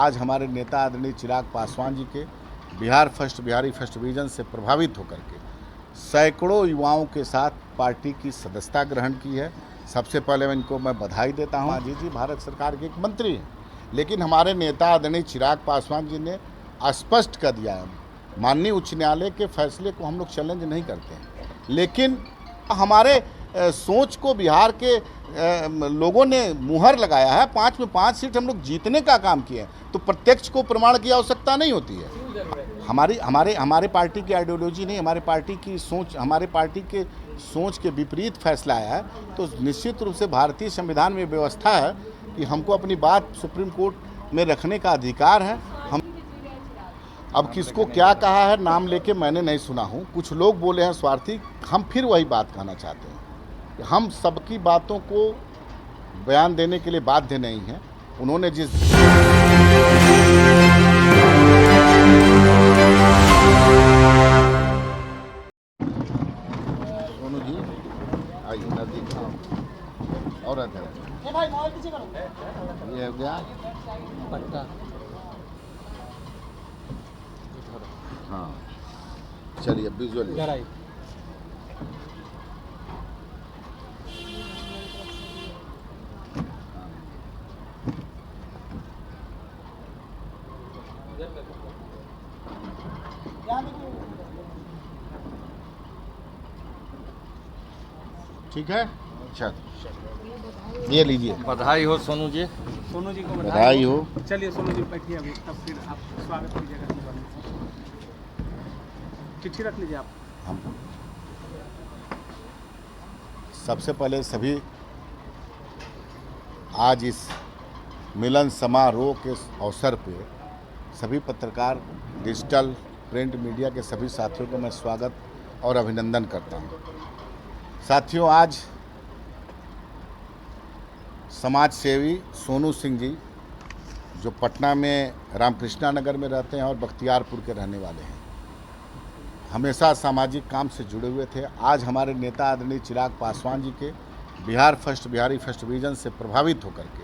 आज हमारे नेता आदरणीय चिराग पासवान जी के बिहारी फर्स्ट डिवीजन से प्रभावित होकर के सैकड़ों युवाओं के साथ पार्टी की सदस्यता ग्रहण की है। सबसे पहले इनको मैं बधाई देता हूँ। जी भारत सरकार के एक मंत्री हैं, लेकिन हमारे नेता आदरणीय चिराग पासवान जी ने स्पष्ट कर दिया है, माननीय उच्च न्यायालय के फैसले को हम लोग चैलेंज नहीं करते हैं, लेकिन हमारे सोच को बिहार के लोगों ने मुहर लगाया है। 5 में 5 सीट हम लोग जीतने का काम किए, तो प्रत्यक्ष को प्रमाण की आवश्यकता नहीं होती है। हमारे पार्टी की आइडियोलॉजी नहीं, हमारे पार्टी की सोच, हमारे पार्टी के सोच के विपरीत फैसला आया है, तो निश्चित रूप से भारतीय संविधान में व्यवस्था है कि हमको अपनी बात सुप्रीम कोर्ट में रखने का अधिकार है। हम अब किसको क्या कहा है नाम लेके मैंने नहीं सुना हूँ, कुछ लोग बोले हैं स्वार्थी। हम फिर वही बात कहना चाहते हैं, हम सबकी बातों को बयान देने के लिए बाध्य नहीं हैं। उन्होंने जिस सोनू जी आइए नजदीक और ये हो गया पट्टा। हाँ चलिए विजुअल ठीक है। अच्छा ये लीजिए। बधाई हो सोनू जी। सोनू जी को बधाई हो। चलिए सोनू जी बैठिए, अभी तब फिर आप स्वागत कीजिएगा। चिट्ठी रख लीजिए आप। हम सबसे पहले सभी आज इस मिलन समारोह के अवसर पे सभी पत्रकार, डिजिटल प्रिंट मीडिया के सभी साथियों को मैं स्वागत और अभिनंदन करता हूं। साथियों, आज समाज सेवी सोनू सिंह जी जो पटना में रामकृष्णा नगर में रहते हैं और बख्तियारपुर के रहने वाले हैं, हमेशा सामाजिक काम से जुड़े हुए थे। आज हमारे नेता आदरणीय चिराग पासवान जी के बिहारी फर्स्ट डिवीजन से प्रभावित होकर के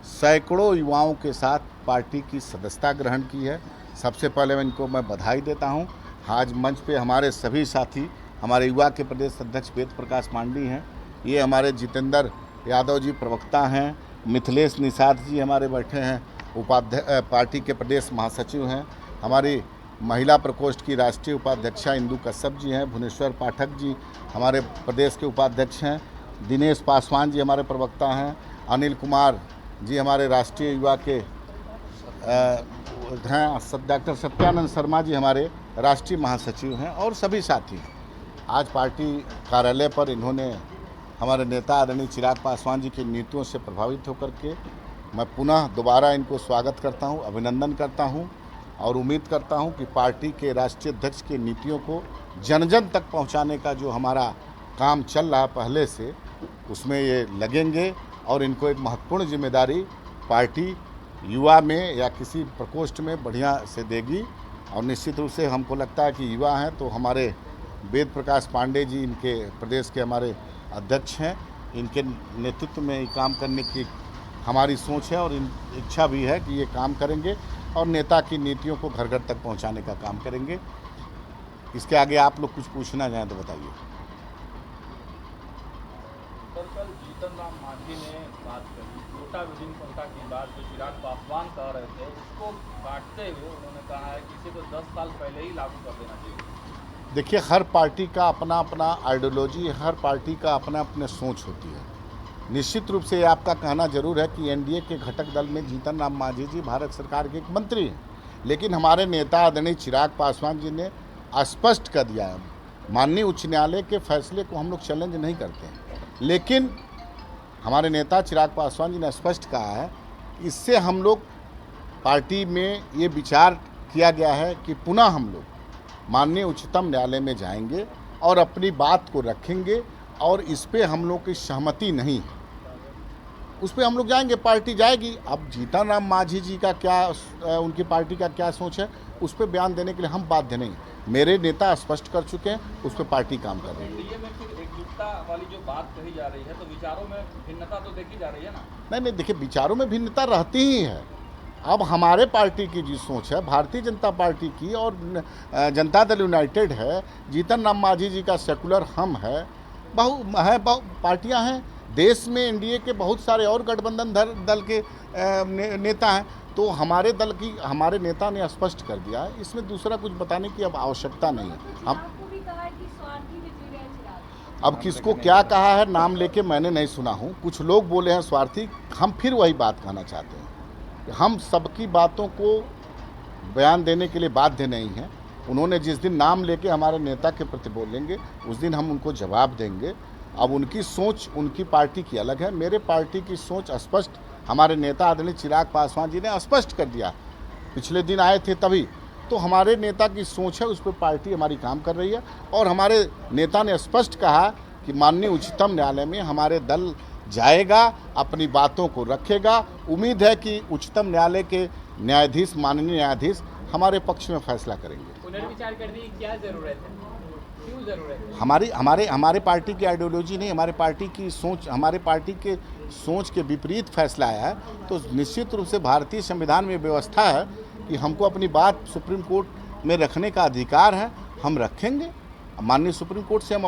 सैकड़ों युवाओं के साथ पार्टी की सदस्यता ग्रहण की है। सबसे पहले इनको मैं बधाई देता हूं। आज मंच पे हमारे सभी साथी, हमारे युवा के प्रदेश अध्यक्ष वेद प्रकाश पांडी हैं, ये हमारे जितेंद्र यादव जी प्रवक्ता हैं, मिथिलेश निषाद जी हमारे बैठे हैं, पार्टी के प्रदेश महासचिव हैं, हमारी महिला प्रकोष्ठ की राष्ट्रीय उपाध्यक्षा इंदू कश्यप जी हैं, भुवनेश्वर पाठक जी हमारे प्रदेश के उपाध्यक्ष हैं, दिनेश पासवान जी हमारे प्रवक्ता हैं, अनिल कुमार जी हमारे राष्ट्रीय युवा के हैं, डॉक्टर सत्यानंद शर्मा जी हमारे राष्ट्रीय महासचिव हैं और सभी साथी। आज पार्टी कार्यालय पर इन्होंने हमारे नेता आदरणीय चिराग पासवान जी की नीतियों से प्रभावित होकर के मैं पुनः दोबारा इनको स्वागत करता हूं, अभिनंदन करता हूं और उम्मीद करता हूं कि पार्टी के राष्ट्रीय अध्यक्ष की नीतियों को जन जन तक पहुंचाने का जो हमारा काम चल रहा है पहले से, उसमें ये लगेंगे और इनको एक महत्वपूर्ण जिम्मेदारी पार्टी युवा में या किसी प्रकोष्ठ में बढ़िया से देगी। और निश्चित रूप से हमको लगता है कि युवा हैं तो हमारे वेद प्रकाश पांडे जी इनके प्रदेश के हमारे अध्यक्ष हैं, इनके नेतृत्व में ये काम करने की हमारी सोच है और इच्छा भी है कि ये काम करेंगे और नेता की नीतियों को घर घर तक पहुंचाने का काम करेंगे। इसके आगे आप लोग कुछ पूछना चाहें तो बताइए। सर, कल जीतन राम मांझी ने बात करी, कोटा विभिन्न कोटा की बात जो चिराग पासवान कह रहे थे उसको काटते हुए उन्होंने कहा है कि इसे तो 10 साल पहले ही लागू कर देना चाहिए। देखिए, हर पार्टी का अपना अपना आइडियोलॉजी, हर पार्टी का अपना अपना सोच होती है। निश्चित रूप से आपका कहना जरूर है कि एनडीए के घटक दल में जीतन राम मांझी जी भारत सरकार के एक मंत्री हैं, लेकिन हमारे नेता आदरणीय चिराग पासवान जी ने स्पष्ट कर दिया है, माननीय उच्च न्यायालय के फैसले को हम लोग चैलेंज नहीं करते हैं, लेकिन हमारे नेता चिराग पासवान जी ने स्पष्ट कहा है इससे हम लोग पार्टी में ये विचार किया गया है कि पुनः हम लोग माननीय उच्चतम न्यायालय में जाएंगे और अपनी बात को रखेंगे और इस पे हम लोग की सहमति नहीं है, उस पर हम लोग जाएंगे, पार्टी जाएगी। अब जीतन राम मांझी जी का क्या, उनकी पार्टी का क्या सोच है, उस पर बयान देने के लिए हम बाध्य नहीं। मेरे नेता स्पष्ट कर चुके हैं, उस पर पार्टी काम कर रही है। एनडीए में फिर एकजुटता वाली जो बात कही जा रही है, तो विचारों में भिन्नता तो देखी जा रही है ना? नहीं, देखिए, विचारों में भिन्नता रहती ही है, अब हमारे पार्टी की जो सोच है, भारतीय जनता पार्टी की और जनता दल यूनाइटेड है, जीतन राम मांझी जी का सेकुलर हम है, बहु पार्टियां हैं देश में। एनडीए के बहुत सारे और गठबंधन दल के नेता हैं। तो हमारे नेता ने स्पष्ट कर दिया है, इसमें दूसरा कुछ बताने की अब आवश्यकता नहीं है। हम अब किसको क्या कहा है नाम लेके मैंने नहीं सुना हूँ। कुछ लोग बोले हैं स्वार्थी, हम फिर वही बात कहना चाहते हैं कि हम सबकी बातों को बयान देने के लिए बाध्य नहीं हैं। उन्होंने जिस दिन नाम लेके हमारे नेता के प्रति बोलेंगे उस दिन हम उनको जवाब देंगे। अब उनकी सोच उनकी पार्टी की अलग है, मेरे पार्टी की सोच स्पष्ट हमारे नेता आदरणीय चिराग पासवान जी ने स्पष्ट कर दिया। पिछले दिन आए थे तभी तो हमारे नेता की सोच है, उस पर पार्टी हमारी काम कर रही है। और हमारे नेता ने स्पष्ट कहा कि माननीय उच्चतम न्यायालय में हमारे दल जाएगा, अपनी बातों को रखेगा। उम्मीद है कि उच्चतम न्यायालय के न्यायाधीश, माननीय न्यायाधीश हमारे पक्ष में फैसला करेंगे। पुनर्विचार करने की क्या जरूरत है, क्यों जरूरत है? हमारे पार्टी की आइडियोलॉजी नहीं, हमारे पार्टी की सोच, हमारे पार्टी के सोच के विपरीत फैसला आया है। तो निश्चित रूप से भारतीय संविधान में व्यवस्था है कि हमको अपनी बात सुप्रीम कोर्ट में रखने का अधिकार है, हम रखेंगे। माननीय सुप्रीम कोर्ट से हम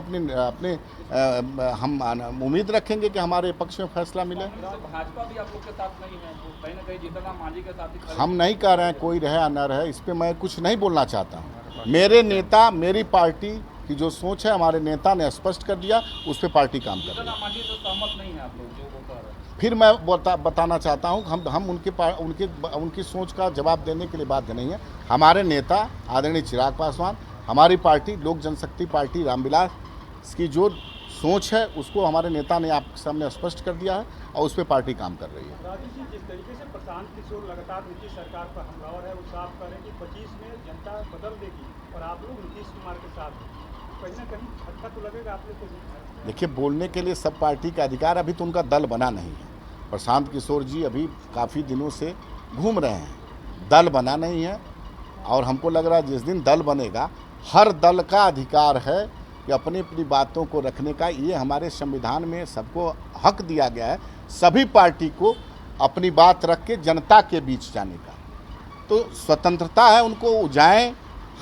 हम उम्मीद रखेंगे कि हमारे पक्ष में फैसला मिले। भाजपा भी आप लोग के साथ नहीं है, तो कहीं ना कहीं जीतन राम मांझी के साथ ही हम नहीं कह रहे हैं कोई रहे या न रहे, इस पर मैं कुछ नहीं बोलना चाहता हूँ। मेरे नेता, मेरी पार्टी की जो सोच है हमारे नेता ने स्पष्ट कर दिया, उस पर पार्टी काम कर रही है। मांझी तो सहमत नहीं है आप लोग जो वो कह रहे हैं। फिर मैं बताना चाहता हूँ, हम उनकी सोच का जवाब देने के लिए बाध्य नहीं है। हमारे नेता आदरणीय चिराग पासवान, हमारी पार्टी लोक जनशक्ति पार्टी रामविलास की जो सोच है उसको हमारे नेता ने आपके सामने स्पष्ट कर दिया है और उस पर पार्टी काम कर रही है। राजू जी, जिस तरीके से प्रशांत किशोर लगातार नीतीश सरकार पर हमलावर है, वो साफ करें कि 25 में जनता बदल देगी और आप लोग नीतीश कुमार के साथ हैं, कहीं ना कहीं अच्छा तो लगेगा आप लोग को। देखिए, बोलने के लिए सब पार्टी का अधिकार, अभी तो उनका दल बना नहीं है। प्रशांत किशोर जी अभी काफ़ी दिनों से घूम रहे हैं, दल बना नहीं है। और हमको लग रहा है जिस दिन दल बनेगा, हर दल का अधिकार है कि अपनी अपनी बातों को रखने का। ये हमारे संविधान में सबको हक दिया गया है, सभी पार्टी को अपनी बात रख के जनता के बीच जाने का। तो स्वतंत्रता है उनको, जाएं,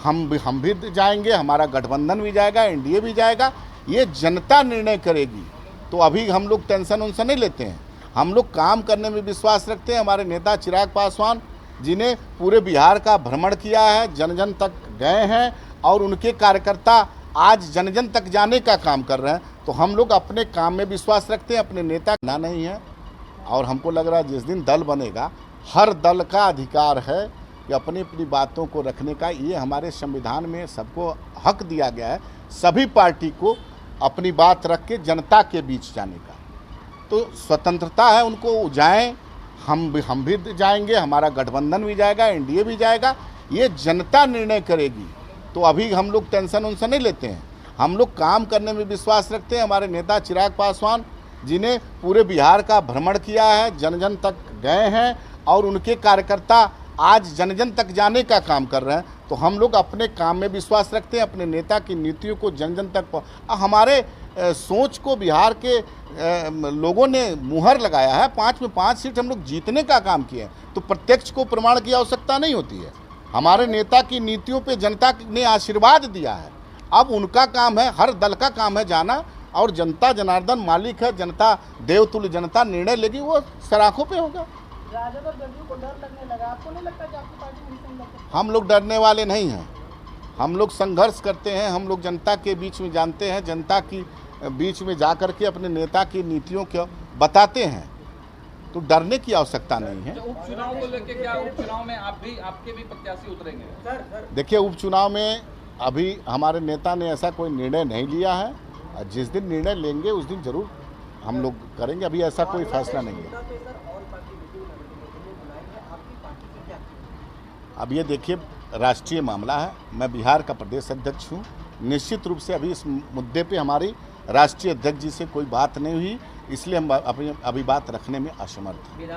हम भी जाएंगे, हमारा गठबंधन भी जाएगा, एनडीए भी जाएगा, ये जनता निर्णय करेगी। तो अभी हम लोग टेंशन उनसे नहीं लेते हैं, हम लोग काम करने में विश्वास रखते हैं। हमारे नेता चिराग पासवान जी ने पूरे बिहार का भ्रमण किया है, जन जन तक गए हैं और उनके कार्यकर्ता आज जन जन तक जाने का काम कर रहे हैं। तो हम लोग अपने काम में विश्वास रखते हैं, अपने नेता ना नहीं है। और हमको लग रहा है जिस दिन दल बनेगा, हर दल का अधिकार है कि अपनी अपनी बातों को रखने का। ये हमारे संविधान में सबको हक दिया गया है, सभी पार्टी को अपनी बात रख के जनता के बीच जाने का। तो स्वतंत्रता है उनको, जाएं, हम भी जाएंगे, हमारा गठबंधन भी जाएगा, एनडीए भी जाएगा, ये जनता निर्णय करेगी। तो अभी हम लोग टेंशन उनसे नहीं लेते हैं, हम लोग काम करने में विश्वास रखते हैं। हमारे नेता चिराग पासवान जी ने पूरे बिहार का भ्रमण किया है, जन जन तक गए हैं और उनके कार्यकर्ता आज जन जन तक जाने का काम कर रहे हैं। तो हम लोग अपने काम में विश्वास रखते हैं, अपने नेता की नीतियों को जन जन तक हमारे सोच को बिहार के लोगों ने मुहर लगाया है। 5 में 5 सीट हम लोग जीतने का काम किए हैं, तो प्रत्यक्ष को प्रमाण की आवश्यकता नहीं होती है। हमारे नेता की नीतियों पे जनता ने आशीर्वाद दिया है, अब उनका काम है, हर दल का काम है जाना। और जनता जनार्दन मालिक है, जनता देवतुल्य, जनता निर्णय लेगी, वो सराखों पे होगा। राजद और जदयू को डर लगने लगा, आपको नहीं लगता कि आपकी पार्टी में संघर्ष? हम लोग डरने वाले नहीं हैं, हम लोग संघर्ष करते हैं, हम लोग जनता के बीच में जानते हैं, जनता की बीच में जा कर के अपने नेता की नीतियों को बताते हैं। तो डरने की आवश्यकता नहीं है। उपचुनाव को लेकर क्या उपचुनाव में आपके भी प्रत्याशी उतरेंगे? देखिए, उपचुनाव में अभी हमारे नेता ने ऐसा कोई निर्णय नहीं लिया है, जिस दिन निर्णय लेंगे उस दिन जरूर हम लोग करेंगे। अभी ऐसा कोई फैसला नहीं है। अब ये देखिए, राष्ट्रीय मामला है, मैं बिहार का प्रदेश अध्यक्ष हूँ। निश्चित रूप से अभी इस मुद्दे पे हमारी राष्ट्रीय अध्यक्ष जी से कोई बात नहीं हुई, इसलिए हम अभी बात रखने में असमर्थ हैं।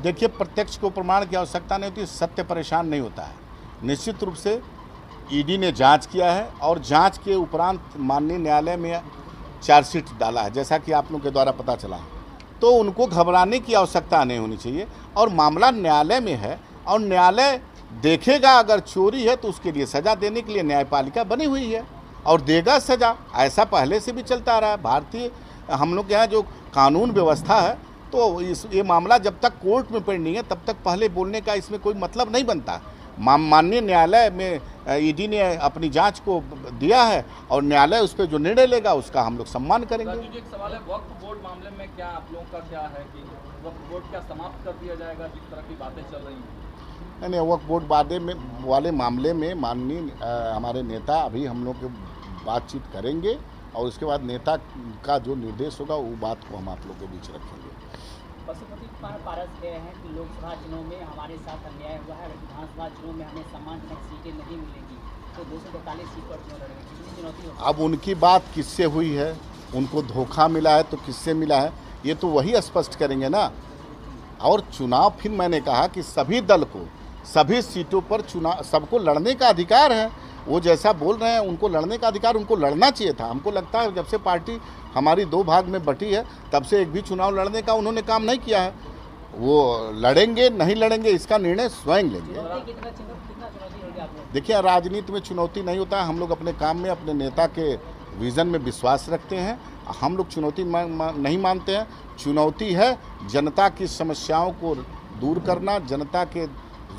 देखिए, प्रत्यक्ष को प्रमाण की आवश्यकता नहीं होती, सत्य परेशान नहीं होता है। निश्चित रूप से ईडी ने जांच किया है और जांच के उपरांत माननीय न्यायालय में चार्जशीट डाला है, जैसा कि आप लोगों के द्वारा पता चला है। तो उनको घबराने की आवश्यकता नहीं होनी चाहिए और मामला न्यायालय में है और न्यायालय देखेगा, अगर चोरी है तो उसके लिए सज़ा देने के लिए न्यायपालिका बनी हुई है और देगा सज़ा। ऐसा पहले से भी चलता रहा है। भारतीय हम लोग के यहाँ जो कानून व्यवस्था है, तो ये मामला जब तक कोर्ट में पेंडिंग है तब तक पहले बोलने का इसमें कोई मतलब नहीं बनता। माननीय न्यायालय में ईडी ने अपनी जांच को दिया है और न्यायालय उस पर जो निर्णय लेगा उसका हम लोग सम्मान करेंगे। राजू जी, एक सवाल है, वक्फ बोर्ड मामले में क्या आप लोगों का क्या है कि वक्फ बोर्ड क्या समाप्त कर दिया जाएगा, जिस तरह की बातें चल रही हैं? नहीं, वक्फ बोर्ड वाले मामले में माननीय हमारे नेता अभी हम लोग के बातचीत करेंगे और उसके बाद नेता का जो निर्देश होगा वो बात को हम आप लोग के बीच रखेंगे। पशुपति कुमार पारस कह रहे हैं कि लोकसभा चुनाव में हमारे साथ अन्याय हुआ है, विधानसभा चुनाव में हमें सम्मानजनक सीटें नहीं मिलेगी, तो 242 सीट पर चुनाव लड़ेंगे, कितनी चुनौती होगी? अब उनकी बात किससे हुई है, उनको धोखा मिला है तो किससे मिला है, ये तो वही स्पष्ट करेंगे ना। और चुनाव, फिर मैंने कहा कि सभी दल को सभी सीटों पर चुनाव, सबको लड़ने का अधिकार है। वो जैसा बोल रहे हैं उनको लड़ने का अधिकार, उनको लड़ना चाहिए था। हमको लगता है जब से पार्टी हमारी 2 भाग में बटी है तब से एक भी चुनाव लड़ने का उन्होंने काम नहीं किया है। वो लड़ेंगे नहीं लड़ेंगे इसका निर्णय स्वयं लेंगे। कितना चुनौती होगी आप लोग? देखिए, राजनीति में चुनौती नहीं होता है। हम लोग अपने काम में अपने नेता के विज़न में विश्वास रखते हैं। हम लोग चुनौती नहीं मानते हैं। चुनौती है जनता की समस्याओं को दूर करना, जनता के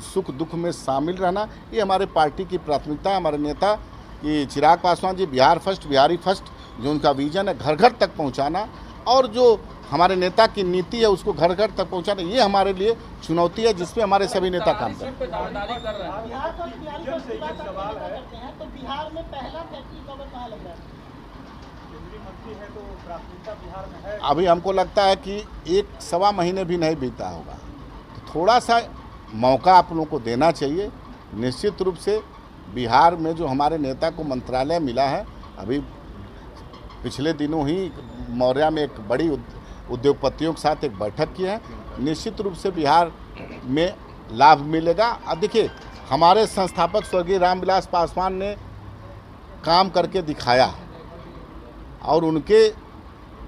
सुख दुख में शामिल रहना। ये हमारे पार्टी की प्राथमिकता है। हमारे नेता कि चिराग पासवान जी बिहार फर्स्ट, बिहारी फर्स्ट, जो उनका विजन है घर घर तक पहुंचाना, और जो हमारे नेता की नीति है उसको घर घर तक पहुंचाना, ये हमारे लिए चुनौती है जिसमें हमारे सभी नेता काम करें। पे दावेदारी कर रहे हैं। बिहार का बात करते हैं तो बिहार में पहला फैक्ट्री कवर कहाँ लग रहा है? केंद्रीय मंत्री है तो प्राथमिकता बिहार में है। अभी हमको लगता है कि 1-1.25 महीने भी नहीं बीता होगा, तो थोड़ा सा मौका आप लोगों को देना चाहिए। निश्चित रूप से बिहार में जो हमारे नेता को मंत्रालय मिला है, अभी पिछले दिनों ही मौर्या में एक बड़ी उद्योगपतियों के साथ एक बैठक की है। निश्चित रूप से बिहार में लाभ मिलेगा। अब देखिए, हमारे संस्थापक स्वर्गीय रामविलास पासवान ने काम करके दिखाया और उनके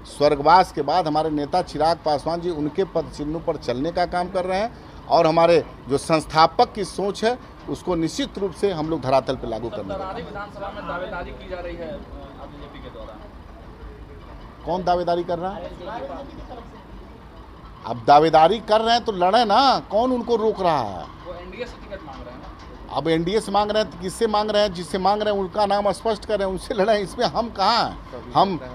स्वर्गवास के बाद हमारे नेता चिराग पासवान जी उनके पद चिन्हों पर चलने का काम कर रहे हैं और हमारे जो संस्थापक की सोच है उसको निश्चित रूप से हम लोग धरातल पर लागू करने का। विधानसभा में दावेदारी की जा रही है बीजेपी के द्वारा। कौन दावेदारी कर रहा है? बीजेपी की तरफ से अब दावेदारी कर रहे हैं तो लड़े ना, कौन उनको रोक रहा है? वो एनडीए से टिकट मांग रहे हैं ना। अब एनडीए से मांग रहे हैं तो किससे मांग रहे हैं? जिससे मांग रहे हैं उनका नाम स्पष्ट करें, उनसे लड़ें। इसमें हम कहाँ हैं?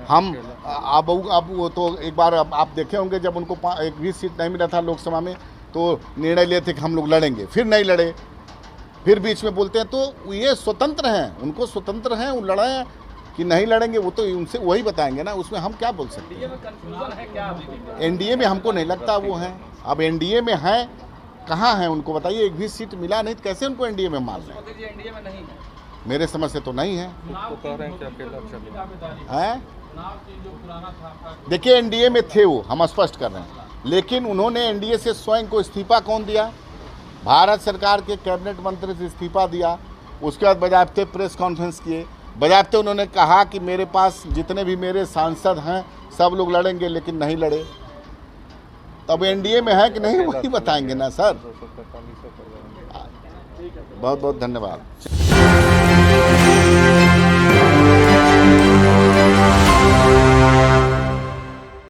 हम अब वो तो एक बार आप देखे होंगे जब उनको एक भी सीट नहीं मिला था लोकसभा में, तो निर्णय लिए थे कि हम लोग लड़ेंगे, फिर नहीं लड़े, फिर बीच में बोलते हैं। तो ये स्वतंत्र हैं, उनको स्वतंत्र हैं, वो लड़ें कि नहीं लड़ेंगे वो तो उनसे वही बताएंगे ना, उसमें हम क्या बोल सकते एनडीए में कंफ्यूजन है क्या अभी भी? एनडीए में हमको नहीं लगता वो हैं। अब एनडीए में हैं, कहाँ हैं उनको बताइए? एक भी सीट मिला नहीं तो कैसे उनको एनडीए में मान लें? मोदी जी एनडीए में नहीं है। मेरे समझ से तो नहीं है। हैं? देखिए, एनडीए में थे वो, हम स्पष्ट कर रहे हैं, लेकिन उन्होंने एनडीए से स्वयं को इस्तीफा कौन दिया? भारत सरकार के कैबिनेट मंत्री से इस्तीफा दिया। उसके बाद बजाबते प्रेस कॉन्फ्रेंस किए, बजाबते उन्होंने कहा कि मेरे पास जितने भी मेरे सांसद हैं सब लोग लड़ेंगे, लेकिन नहीं लड़े। तब एनडीए में है कि नहीं वही बताएंगे ना सर। बहुत बहुत धन्यवाद।